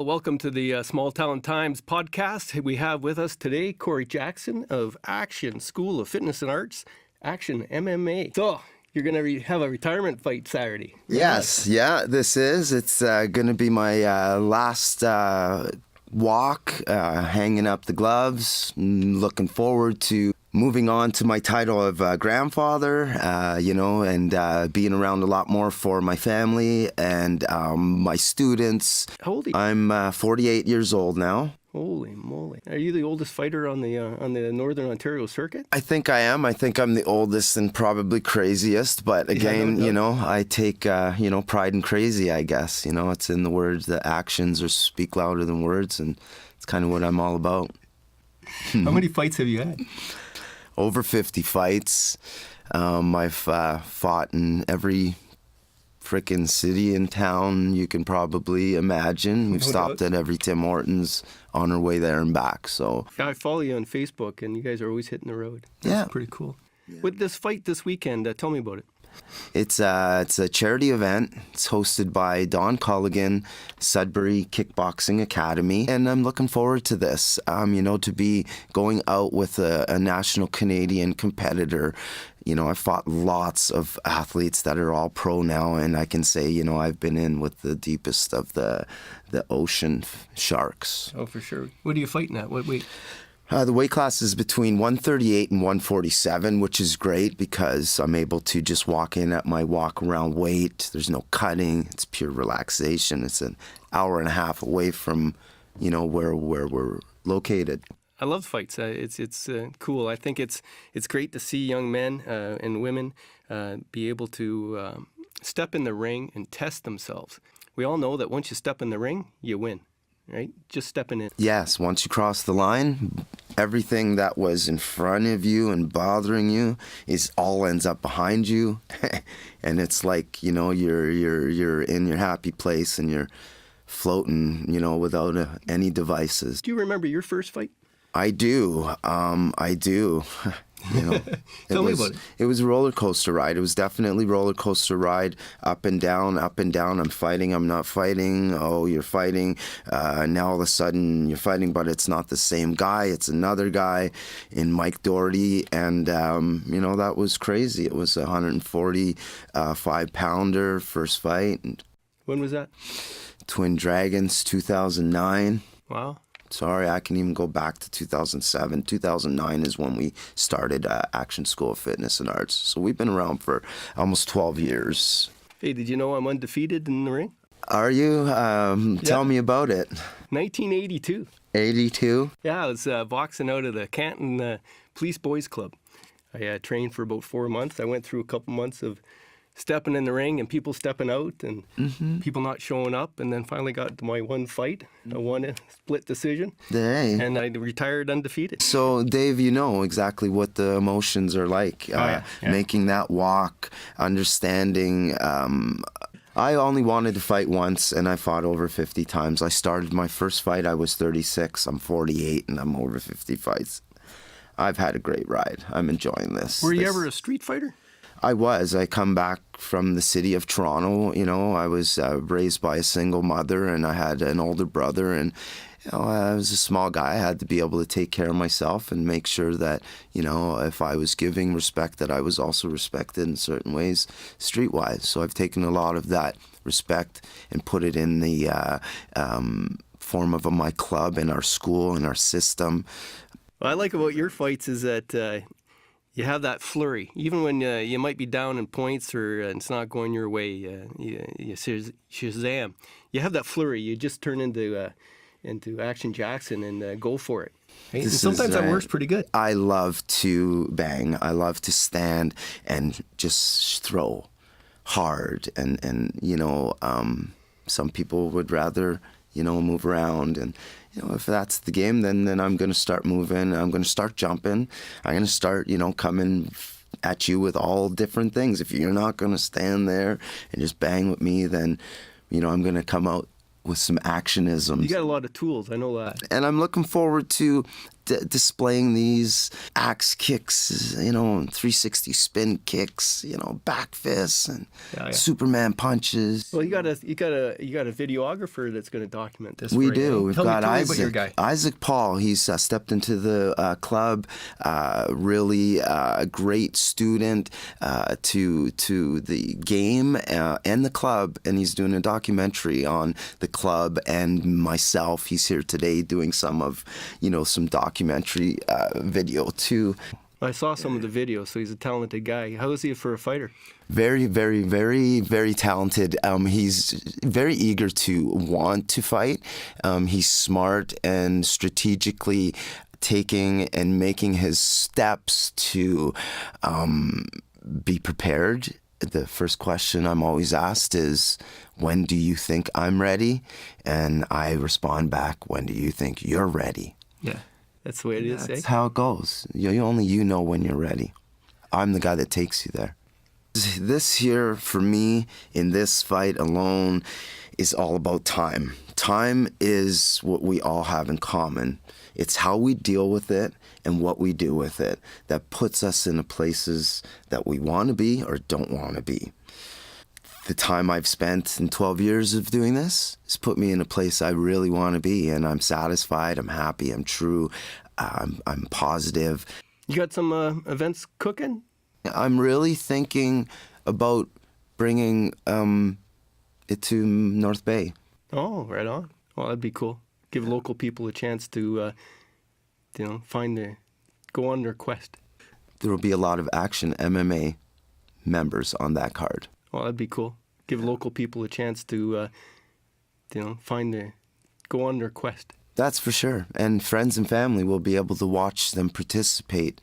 Welcome to the Small Town Times podcast. We have with us today Corey Jackson of Action School of Fitness and Arts, Action MMA. So, you're going to have a retirement fight Saturday. Yes, yeah, this is. It's going to be my last walk, hanging up the gloves, looking forward to moving on to my title of grandfather, and being around a lot more for my family and my students. How old are you? I'm 48 years old now. Holy moly. Are you the oldest fighter on the Northern Ontario circuit? I think I am. I think I'm the oldest and probably craziest. But again, I take, pride in crazy, I guess. It's in the words that actions speak louder than words. And it's kind of what I'm all about. How many fights have you had? Over 50 fights. I've fought in every frickin' city and town you can probably imagine. We've stopped at every Tim Hortons on our way there and back. So yeah, I follow you on Facebook, and you guys are always hitting the road. That's pretty cool. Yeah. With this fight this weekend, tell me about it. It's a charity event. It's hosted by Don Culligan, Sudbury Kickboxing Academy, and I'm looking forward to this. To be going out with a national Canadian competitor. I've fought lots of athletes that are all pro now, and I can say, I've been in with the deepest of the ocean sharks. Oh, for sure. What are you fighting at? What weight? The weight class is between 138 and 147, which is great because I'm able to just walk in at my walk-around weight. There's no cutting. It's pure relaxation. It's an hour and a half away from, where we're located. I love fights. It's cool. I think it's great to see young men and women be able to step in the ring and test themselves. We all know that once you step in the ring, you win. Right? Just stepping in. Yes, once you cross the line, everything that was in front of you and bothering you all ends up behind you. And it's like, you're in your happy place and you're floating, without any devices. Do you remember your first fight? I do. I do. Tell me about it. It was a roller coaster ride. It was definitely roller coaster ride, up and down, up and down. I'm fighting, I'm not fighting. Oh, you're fighting. Now all of a sudden you're fighting, but it's not the same guy. It's another guy in Mike Doherty. And, that was crazy. It was a 145-pounder first fight. When was that? Twin Dragons, 2009. Wow. Sorry, I can even go back to 2007. 2009 is when we started Action School of Fitness and Arts. So we've been around for almost 12 years. Hey, did you know I'm undefeated in the ring? Are you? Tell me about it. 1982. 82? Yeah, I was boxing out of the Canton Police Boys Club. I trained for about 4 months. I went through a couple months of stepping in the ring and people stepping out and people not showing up, and then finally got to my one fight. I won a split decision. Dang. And I retired undefeated. So, Dave, you know exactly what the emotions are like. Making that walk, understanding. I only wanted to fight once, and I fought over 50 times. I started my first fight, I was 36. I'm 48, and I'm over 50 fights. I've had a great ride. I'm enjoying this. Were you ever a street fighter? I was. I come back from the city of Toronto. I was raised by a single mother, and I had an older brother, and I was a small guy. I had to be able to take care of myself and make sure that, if I was giving respect, that I was also respected in certain ways streetwise. So I've taken a lot of that respect and put it in the form of my club and our school and our system. What I like about your fights is that you have that flurry. Even when you might be down in points or it's not going your way, you Shazam. You have that flurry. You just turn into Action Jackson and go for it. Right? And sometimes that works pretty good. I love to bang. I love to stand and just throw hard. And some people would rather, move around. And if that's the game, then I'm going to start moving. I'm going to start jumping. I'm going to start, coming at you with all different things. If you're not going to stand there and just bang with me, then, I'm going to come out with some actionisms. You got a lot of tools. I know that. And I'm looking forward to displaying these axe kicks, 360 spin kicks, back fists and Superman punches. Well, you got a videographer that's going to document this. We for you, do. eh? We've Tell got me Isaac. about your guy. Isaac Paul. He's stepped into the club. Really a great student to the game and the club, and he's doing a documentary on the club and myself. He's here today doing some documentary video too. I saw some of the videos, so he's a talented guy. How is he for a fighter? Very, very, very, very talented. He's very eager to want to fight. He's smart and strategically taking and making his steps to be prepared. The first question I'm always asked is, when do you think I'm ready? And I respond back, when do you think you're ready? Yeah, that's the way it is. That's how it goes. Only you know when you're ready. I'm the guy that takes you there. This here, for me, in this fight alone, is all about time. Time is what we all have in common. It's how we deal with it and what we do with it that puts us in the places that we want to be or don't want to be. The time I've spent in 12 years of doing this has put me in a place I really want to be, and I'm satisfied, I'm happy, I'm true, I'm positive. You got some events cooking? I'm really thinking about bringing it to North Bay. Oh, right on. Well, that'd be cool. Give local people a chance to, go on their quest. There will be a lot of Action MMA members on that card. Well, that'd be cool. Give local people a chance to, go on their quest. That's for sure. And friends and family will be able to watch them participate